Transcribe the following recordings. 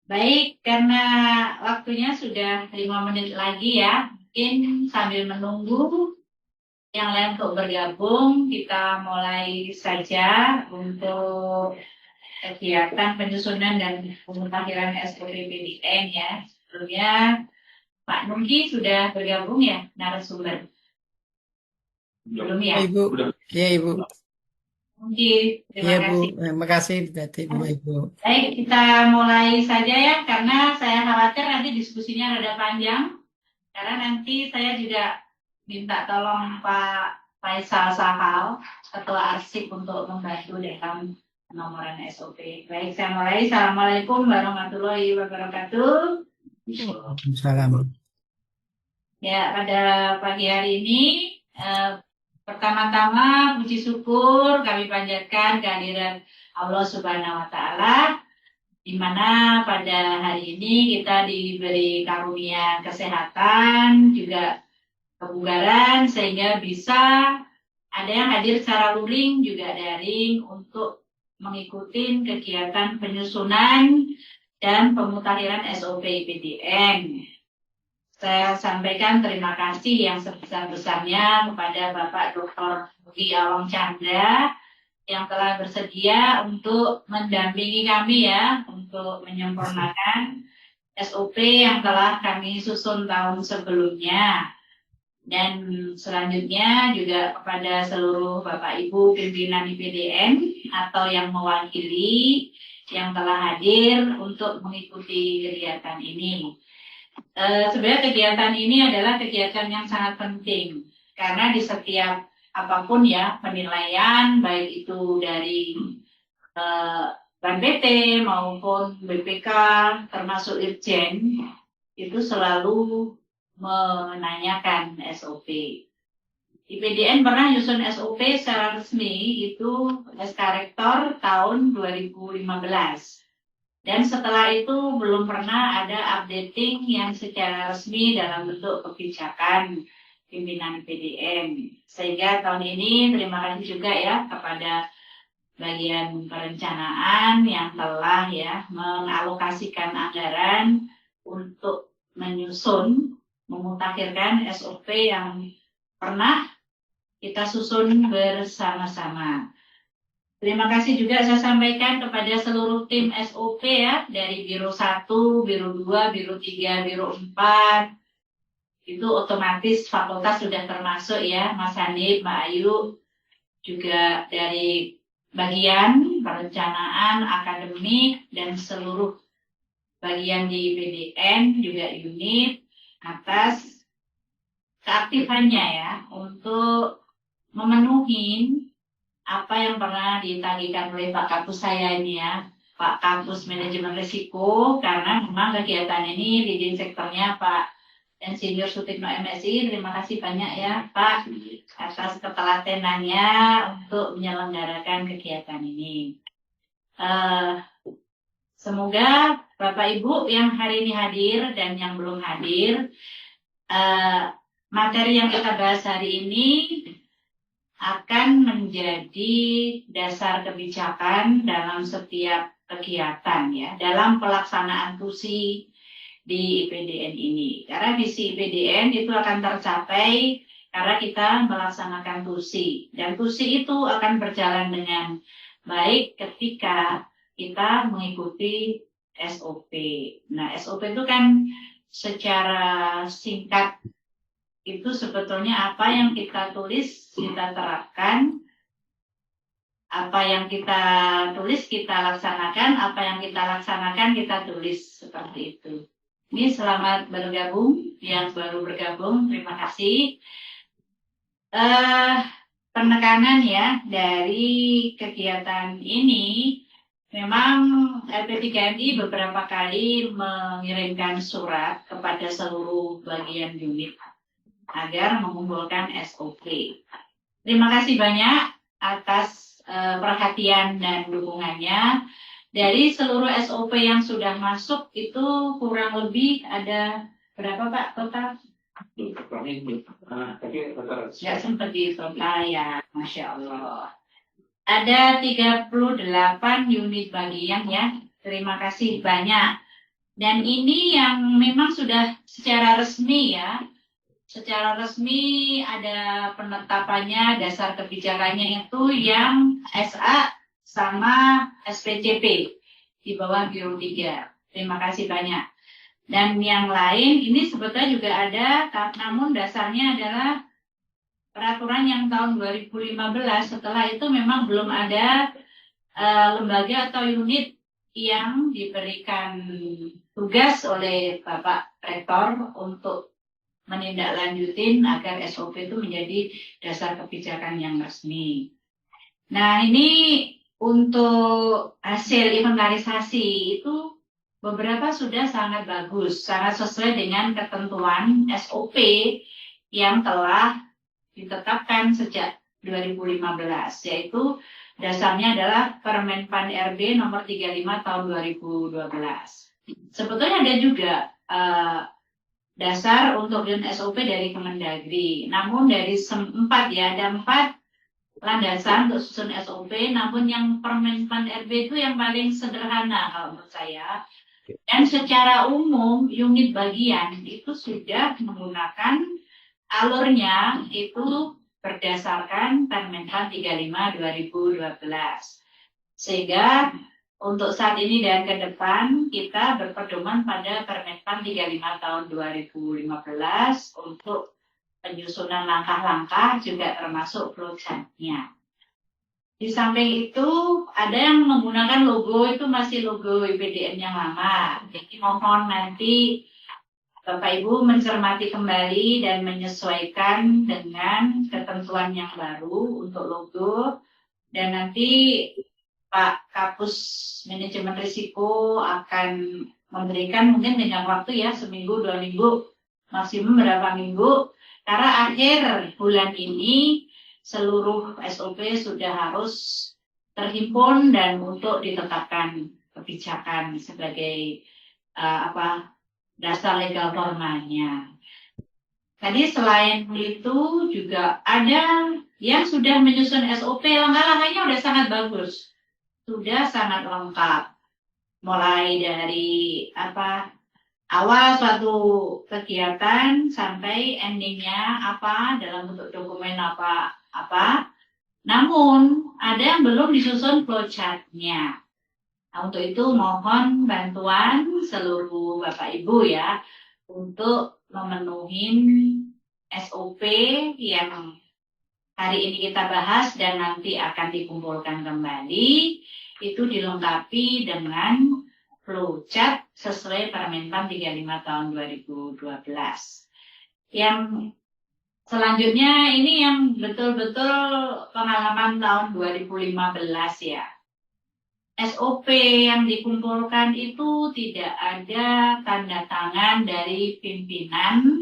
Baik, karena waktunya sudah 5 menit lagi ya, mungkin sambil menunggu yang lain untuk bergabung, kita mulai saja untuk kegiatan penyusunan dan pemutakhiran SOP PDN ya. Sebelumnya Pak Nungki sudah bergabung ya, narasumber? Belum ya? Ibu. Ya, Ibu. Nungki, terima kasih. Terima kasih Ibu. Baik, kita mulai saja ya, karena saya khawatir nanti diskusinya rada panjang. Karena nanti saya juga minta tolong Pak Faisal Sahal, Ketua Arsip, untuk membantu dalam penomoran SOP. Baik, saya mulai. Assalamualaikum warahmatullahi wabarakatuh. Waalaikumsalam. Ya, pada pagi hari ini, pertama-tama puji syukur kami panjatkan kehadiran Allah Subhanahu wa Ta'ala, di mana pada hari ini kita diberi karunia kesehatan, juga kebugaran, sehingga bisa ada yang hadir secara luring juga daring untuk mengikuti kegiatan penyusunan dan pemutakhiran SOP IPDN. Saya sampaikan terima kasih yang sebesar-besarnya kepada Bapak Dr. Budi Awang Chandra yang telah bersedia untuk mendampingi kami ya, untuk menyempurnakan SOP yang telah kami susun tahun sebelumnya. Dan selanjutnya juga kepada seluruh Bapak Ibu pimpinan IPDN atau yang mewakili yang telah hadir untuk mengikuti kegiatan ini. Sebenarnya kegiatan ini adalah kegiatan yang sangat penting karena di setiap apapun ya penilaian, baik itu dari BAN-PT maupun BPK termasuk Irjen, itu selalu menanyakan SOP. IPDN pernah nyusun SOP secara resmi itu SK Rektor tahun 2015. Dan setelah itu belum pernah ada updating yang secara resmi dalam bentuk kebijakan pimpinan IPDN. Sehingga tahun ini terima kasih juga ya kepada bagian perencanaan yang telah ya mengalokasikan anggaran untuk menyusun, memutakhirkan SOP yang pernah kita susun bersama-sama. Terima kasih juga saya sampaikan kepada seluruh tim SOP ya, dari Biro 1, Biro 2, Biro 3, Biro 4. Itu otomatis fakultas sudah termasuk ya, Mas Hanif, Mbak Ayu, juga dari bagian perencanaan, akademik, dan seluruh bagian di PDN, juga unit, atas keaktifannya ya, untuk memenuhi apa yang pernah ditagihkan oleh Pak Kapus saya ini ya, Pak Kampus Manajemen Risiko, karena memang kegiatan ini leading sektornya Pak Insinyur Sutikno MSI. Terima kasih banyak ya Pak atas ketelatenannya untuk menyelenggarakan kegiatan ini. Semoga Bapak Ibu yang hari ini hadir dan yang belum hadir, materi yang kita bahas hari ini akan menjadi dasar kebijakan dalam setiap kegiatan ya, dalam pelaksanaan TUSI di IPDN ini. Karena visi IPDN itu akan tercapai karena kita melaksanakan TUSI. Dan TUSI itu akan berjalan dengan baik ketika kita mengikuti SOP. Nah, SOP itu kan secara singkat itu sebetulnya apa yang kita tulis, kita terapkan, apa yang kita tulis, kita laksanakan, apa yang kita laksanakan, kita tulis, seperti itu. Ini selamat bergabung, yang baru bergabung, terima kasih. Penekanan ya dari kegiatan ini, memang LP3MI beberapa kali mengirimkan surat kepada seluruh bagian unit agar mengumpulkan SOP. Terima kasih banyak atas perhatian dan dukungannya. Dari seluruh SOP yang sudah masuk itu kurang lebih ada berapa Pak total? Ya sempat dihitung ya, Masya Allah. Ada 38 unit bagian ya. Terima kasih banyak. Dan ini yang memang sudah secara resmi ya. Secara resmi ada penetapannya, dasar kebijakannya itu yang SA sama SPCP di bawah Biro 3. Terima kasih banyak. Dan yang lain ini sebetulnya juga ada, namun dasarnya adalah peraturan yang tahun 2015. Setelah itu memang belum ada lembaga atau unit yang diberikan tugas oleh Bapak Rektor untuk menindaklanjutin agar SOP itu menjadi dasar kebijakan yang resmi. Nah, ini untuk hasil inventarisasi itu beberapa sudah sangat bagus, sangat sesuai dengan ketentuan SOP yang telah ditetapkan sejak 2015, yaitu dasarnya adalah Permenpan RB nomor 35 tahun 2012. Sebetulnya ada juga dasar untuk SOP dari Kemendagri, namun dari 4 ya, ada 4 landasan untuk susun SOP, namun yang Permenpan RB itu yang paling sederhana kalau menurut saya. Dan secara umum unit bagian itu sudah menggunakan alurnya itu berdasarkan Permenpan 35 2012. Sehingga untuk saat ini dan ke depan kita berpedoman pada Permenpan 35 tahun 2015 untuk penyusunan langkah-langkah juga termasuk flowchart-nya. Di samping itu ada yang menggunakan logo itu masih logo IPDN yang lama. Jadi mohon nanti Bapak Ibu mencermati kembali dan menyesuaikan dengan ketentuan yang baru untuk logo. Dan nanti Pak Kapus Manajemen Risiko akan memberikan mungkin dengan waktu ya seminggu, 2 minggu, maksimum berapa minggu. Karena akhir bulan ini seluruh SOP sudah harus terhimpun dan untuk ditetapkan kebijakan sebagai dasar legal formalnya. Tadi selain itu juga ada yang sudah menyusun SOP, langkah-langkahnya sudah sangat bagus, sudah sangat lengkap. Mulai dari awal suatu kegiatan sampai endingnya dalam bentuk dokumen apa. Namun ada yang belum disusun flowchart-nya. Nah, untuk itu mohon bantuan seluruh Bapak Ibu ya untuk memenuhi SOP yang hari ini kita bahas dan nanti akan dikumpulkan kembali, itu dilengkapi dengan flowchart sesuai Permenpan 35 tahun 2012. Yang selanjutnya ini yang betul-betul pengalaman tahun 2015 ya. SOP yang dikumpulkan itu tidak ada tanda tangan dari pimpinan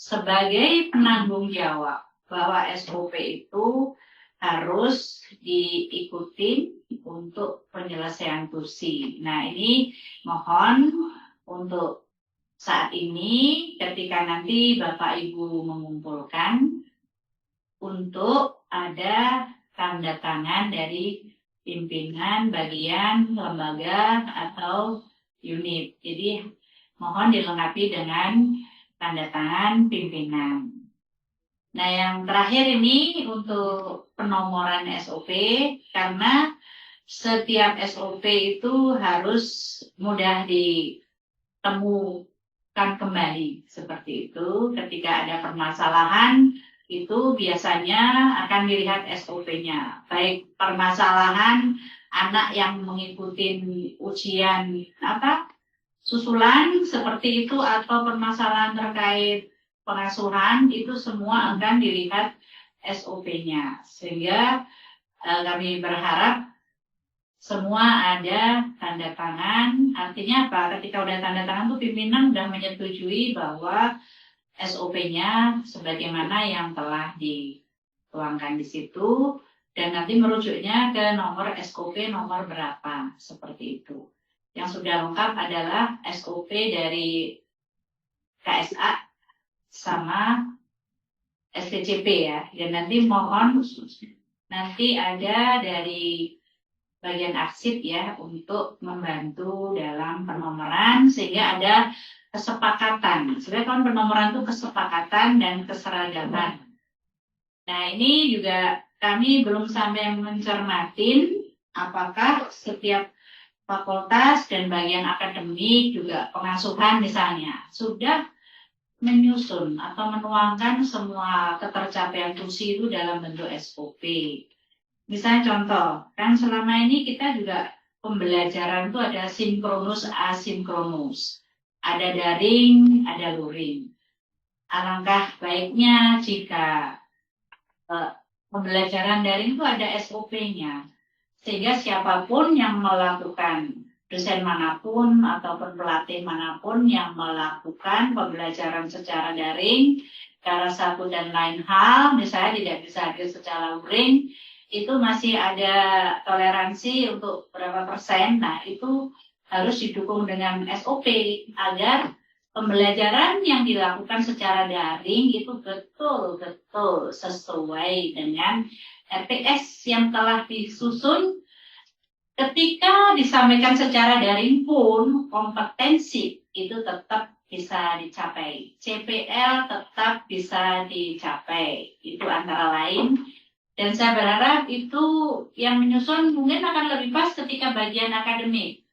sebagai penanggung jawab bahwa SOP itu harus diikuti untuk penyelesaian TUSI. Nah, ini mohon untuk saat ini ketika nanti Bapak Ibu mengumpulkan untuk ada tanda tangan dari pimpinan bagian, lembaga, atau unit. Jadi mohon dilengkapi dengan tanda tangan pimpinan. Nah, yang terakhir ini untuk penomoran SOP, karena setiap SOP itu harus mudah ditemukan kembali. Seperti itu, ketika ada permasalahan, itu biasanya akan dilihat SOP-nya. Baik permasalahan anak yang mengikuti ujian susulan seperti itu, atau permasalahan terkait pengasuhan, itu semua akan dilihat SOP-nya. Sehingga kami berharap semua ada tanda tangan. Artinya apa? Ketika udah tanda tangan tuh pimpinan udah menyetujui bahwa SOP-nya sebagaimana yang telah dituangkan di situ, dan nanti merujuknya ke nomor SOP nomor berapa, seperti itu. Yang sudah lengkap adalah SOP dari KSA sama STCP ya. Dan nanti mohon nanti ada dari bagian arsip ya untuk membantu dalam penomoran sehingga ada kesepakatan. Sebenarnya kan penomoran itu kesepakatan dan keseragaman. Nah, ini juga kami belum sampai mencermatin apakah setiap fakultas dan bagian akademik juga pengasuhan misalnya sudah menyusun atau menuangkan semua ketercapaian fungsi itu dalam bentuk SOP. Misalnya contoh, kan selama ini kita juga pembelajaran itu ada sinkronus, asinkronus. Ada daring, ada luring. Alangkah baiknya jika pembelajaran daring itu ada SOP-nya. Sehingga siapapun yang melakukan, dosen manapun ataupun pelatih manapun yang melakukan pembelajaran secara daring, cara satu dan lain hal, misalnya tidak bisa hadir secara luring, itu masih ada toleransi untuk berapa persen. Nah, itu harus didukung dengan SOP agar pembelajaran yang dilakukan secara daring itu betul-betul sesuai dengan RTS yang telah disusun. Ketika disampaikan secara daring pun kompetensi itu tetap bisa dicapai. CPL tetap bisa dicapai. Itu antara lain. Dan saya berharap itu yang menyusun mungkin akan lebih pas ketika bagian akademik.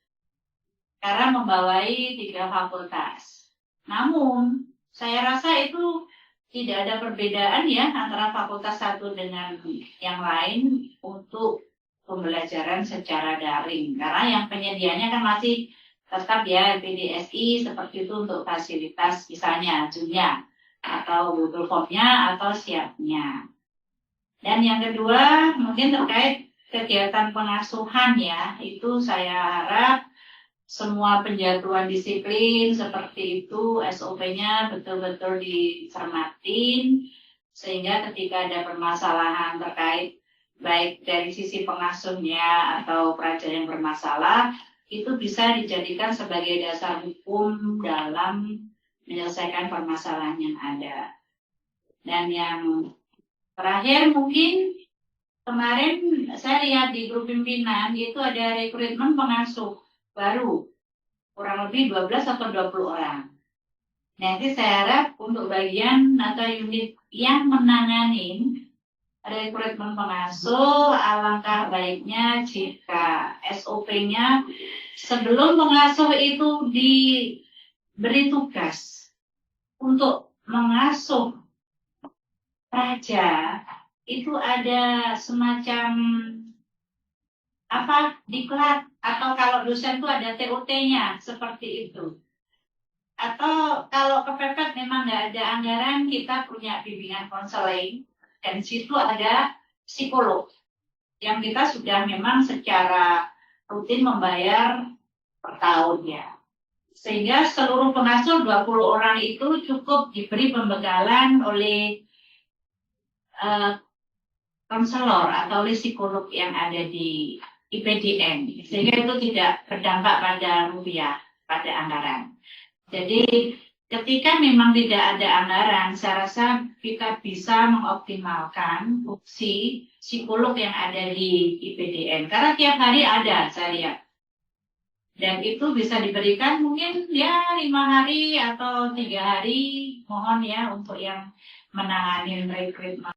Karena membawai 3 fakultas. Namun, saya rasa itu tidak ada perbedaan ya antara fakultas satu dengan yang lain untuk pembelajaran secara daring. Karena yang penyedianya kan masih tetap ya PDSI seperti itu untuk fasilitas misalnya Zoom-nya atau Google Form-nya atau Siapnya. Dan yang kedua mungkin terkait kegiatan pengasuhan ya, itu saya harap semua penjatuhan disiplin seperti itu SOP-nya betul-betul dicermatin sehingga ketika ada permasalahan terkait baik dari sisi pengasuhnya atau pelajar yang bermasalah itu bisa dijadikan sebagai dasar hukum dalam menyelesaikan permasalahan yang ada. Dan yang terakhir mungkin kemarin saya lihat di grup pimpinan itu ada rekrutmen pengasuh baru kurang lebih 12 atau 20 orang. Nanti saya harap untuk bagian atau unit yang menangani rekrutmen pengasuh, alangkah baiknya jika SOP-nya sebelum pengasuh itu diberi tugas untuk mengasuh raja, itu ada semacam diklat, atau kalau dosen itu ada TOT-nya seperti itu. Atau kalau kepepet memang nggak ada anggaran, kita punya bimbingan konseling, dan situ ada psikolog yang kita sudah memang secara rutin membayar per tahun ya. Sehingga seluruh pengasuh 20 orang itu cukup diberi pembekalan oleh konselor atau oleh psikolog yang ada di IPDN, sehingga itu tidak berdampak pada rupiah, pada anggaran. Jadi ketika memang tidak ada anggaran, saya rasa kita bisa mengoptimalkan fungsi psikolog yang ada di IPDN, karena tiap hari ada saya lihat. Dan itu bisa diberikan mungkin ya 5 hari atau 3 hari, mohon ya untuk yang menangani rekrutmen